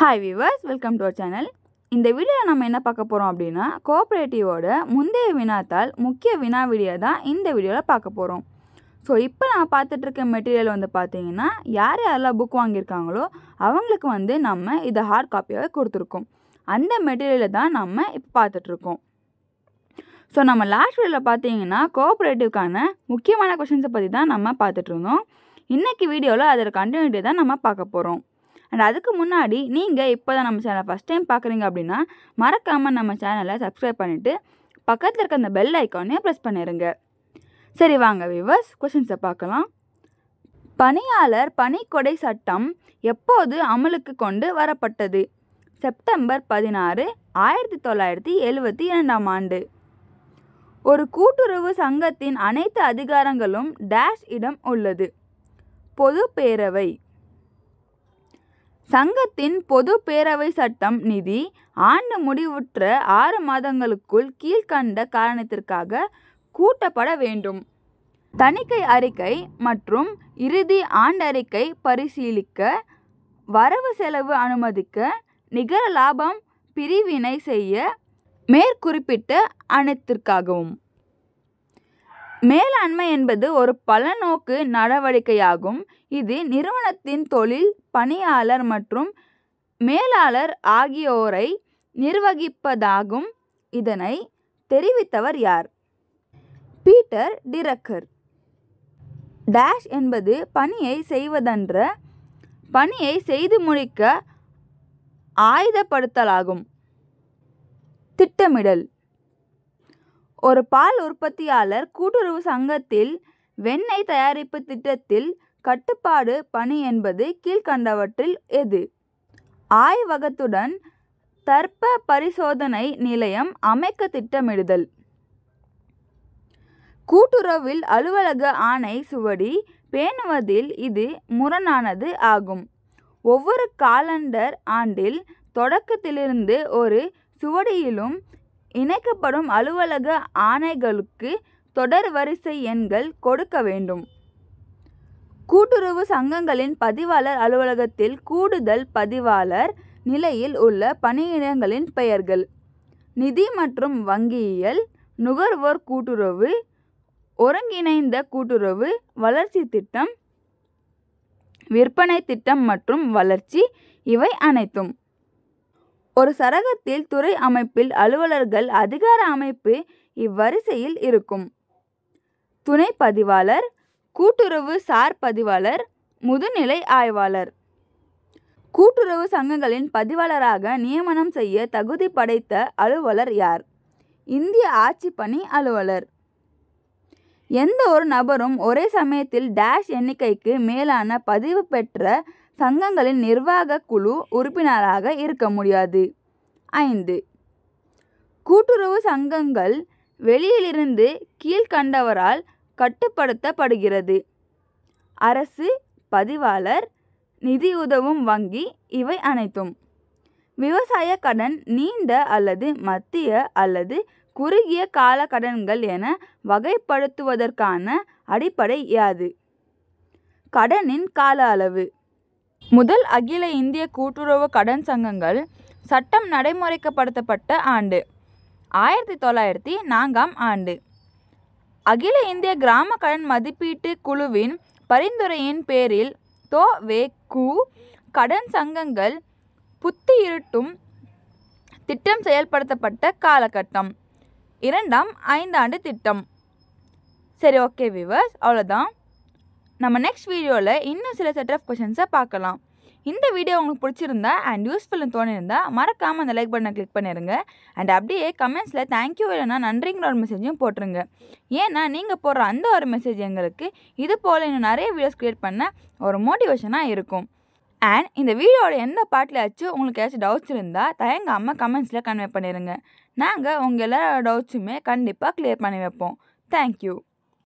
Hi viewers, welcome to our channel. இந்த வீடியோவில் நம்ம என்ன பார்க்க போகிறோம் அப்படின்னா, கோஆப்ரேட்டிவோட முந்தைய வினாத்தாள் முக்கிய வினா வீடியோ தான் இந்த வீடியோவில் பார்க்க போகிறோம். ஸோ இப்போ நான் பார்த்துட்ருக்க மெட்டீரியல் பார்த்தீங்கன்னா, யார் யாரெல்லாம் புக் வாங்கியிருக்காங்களோ அவங்களுக்கு நம்ம இதை ஹார்ட் காப்பியாகவே கொடுத்துருக்கோம். அந்த மெட்டீரியலை தான் நம்ம இப்போ பார்த்துட்ருக்கோம். ஸோ நம்ம லாஸ்ட் வீடியோவில் பார்த்தீங்கன்னா கோஆப்ரேட்டிவ்க்கான முக்கியமான கொஷின்ஸை பற்றி தான் நம்ம பார்த்துட்ருந்தோம். இன்றைக்கி வீடியோவில் அதோட கண்டினியூட்டி தான் நம்ம பார்க்க போகிறோம். அண்ட் அதுக்கு முன்னாடி நீங்கள் இப்போ தான் நம்ம சேனலை ஃபஸ்ட் டைம் பார்க்குறீங்க அப்படின்னா மறக்காமல் நம்ம சேனலை சப்ஸ்கிரைப் பண்ணிவிட்டு பக்கத்தில் இருக்க அந்த பெல் ஐக்கானையும் ப்ரெஸ் பண்ணிடுங்க. சரி வாங்க வியூவர்ஸ், கொஷின்ஸை பார்க்கலாம். பணியாளர் பணிக்கொடை சட்டம் எப்போது அமலுக்கு கொண்டு வரப்பட்டது? செப்டம்பர் 16, 1972 ஆண்டு. ஒரு கூட்டுறவு சங்கத்தின் அனைத்து அதிகாரங்களும் டேஷ் இடம் உள்ளது. பொது பேரவை. சங்கத்தின் பொது பேரவை சட்டம் நிதி ஆண்டு முடிவுற்ற 6 மாதங்களுக்குள் கீழ்கண்ட காரணத்திற்காக கூட்டப்பட வேண்டும். தணிக்கை அறிக்கை மற்றும் இறுதி ஆண்டறிக்கை பரிசீலிக்க, வரவு செலவு அனுமதிக்க, நிகர லாபம் பிரிவினை செய்ய, மேற்குறிப்பிட்ட அனைத்திற்காகவும். மேலாண்மை என்பது ஒரு பலநோக்கு நடவடிக்கையாகும். இது நிறுவனத்தின் தொழில், பணியாளர் மற்றும் மேலாளர் ஆகியோரை நிர்வகிப்பதாகும். இதனை தெரிவித்தவர் யார்? Peter trekker. டேஷ் என்பது பணியை செய்வதென்ற பணியை செய்து முடிக்க ஆயுதப்படுத்தலாகும். திட்டமிடல். ஒரு பால் உற்பத்தியாளர் கூட்டுறவு சங்கத்தில் வெண்ணெய் தயாரிப்பு திட்டத்தில் கட்டுப்பாடு பணி என்பது கீழ்கண்டவற்றில் எது? ஆய்வகத்துடன் தர்ப்ப பரிசோதனை நிலையம் அமைக்க திட்டமிடுதல். கூட்டுறவில் அலுவலக ஆணை சுவடி பேணுவதில் இது முரணானது ஆகும். ஒவ்வொரு காலண்டர் ஆண்டில் தொடக்கத்திலிருந்து ஒரு சுவடியிலும் இணைக்கப்படும் அலுவலக ஆணைகளுக்கு தொடர் வரிசை எண்கள் கொடுக்க வேண்டும். கூட்டுறவு சங்கங்களின் பதிவாளர் அலுவலகத்தில் கூடுதல் பதிவாளர் நிலையில் உள்ள பணியிடங்களின் பெயர்கள். நிதி மற்றும் வங்கியியல், நுகர்வோர் கூட்டுறவு, ஒருங்கிணைந்த கூட்டுறவு, வளர்ச்சி திட்டம், விற்பனை திட்டம் மற்றும் வளர்ச்சி, இவை அனைத்தும். ஒரு சரகத்தில் துறை அமைப்பில் அலுவலர்கள் அதிகார அமைப்பு இவ்வரிசையில் இருக்கும். துணை பதிவாளர், கூட்டுறவு சார் பதிவாளர், முதுநிலை ஆய்வாளர். கூட்டுறவு சங்கங்களின் பதிவாளராக நியமனம் செய்ய தகுதி படைத்த அலுவலர் யார்? இந்திய ஆட்சி பணி அலுவலர். எந்த ஒரு நபரும் ஒரே சமயத்தில் டேஷ் எண்ணிக்கைக்கு மேலான பதிவு பெற்ற சங்கங்களின் நிர்வாக குழு உறுப்பினராக இருக்க முடியாது. 5. கூட்டுறவு சங்கங்கள் வெளியிலிருந்து கீழ்கண்டவரால் கட்டுப்படுத்தப்படுகிறது. அரசு, பதிவாளர், நிதியுதவும் வங்கி, இவை அனைத்தும். விவசாய கடன் நீண்ட அல்லது மத்திய அல்லது குறுகிய கால கடன்கள் என வகைப்படுத்துவதற்கான அடிப்படை யாது? கடனின் கால அளவு. முதல் அகில இந்திய கூட்டுறவு கடன் சங்கங்கள் சட்டம் நடைமுறைப்படுத்தப்பட்ட ஆண்டு 1904 ஆண்டு. அகில இந்திய கிராம கடன் மதிப்பீட்டு குழுவின் பரிந்துரையின் பேரில் தொ.வெ.கு. கடன் சங்கங்கள் புத்துயிருட்டும் திட்டம் செயல்படுத்தப்பட்ட காலகட்டம் 2ஆம் 5 ஆண்டு திட்டம். சரி, ஓகே வியூவர்ஸ், அவ்வளோதான். நம்ம நெக்ஸ்ட் வீடியோவில் இன்னும் சில செட் ஆஃப் கொஷின்ஸை பார்க்கலாம். இந்த வீடியோ உங்களுக்கு பிடிச்சிருந்தா அண்ட் யூஸ்ஃபுல்னு தோணியிருந்தா மறக்காமல் அந்த லைக் பட்டனை கிளிக் பண்ணிடுங்க. அண்ட் அப்படியே கமெண்ட்ஸில் தேங்க்யூ இல்லைனா நன்றிங்கிற ஒரு மெசேஜும் போட்டுருங்க. ஏன்னா நீங்கள் போடுற அந்த ஒரு மெசேஜ் எங்களுக்கு இது போல் இன்னும் நிறைய வீடியோஸ் க்ரியேட் பண்ண ஒரு மோட்டிவேஷனாக இருக்கும். அண்ட் இந்த வீடியோட எந்த பார்ட்லையாச்சும் உங்களுக்கு ஏதாச்சும் டவுட்ஸ் இருந்தால் தயங்காமல் கமெண்ட்ஸில் கன்வே பண்ணிடுங்க. நாங்கள் உங்கள் எல்லா டவுட்ஸுமே கண்டிப்பாக க்ளியர் பண்ணி வைப்போம். தேங்க்யூ.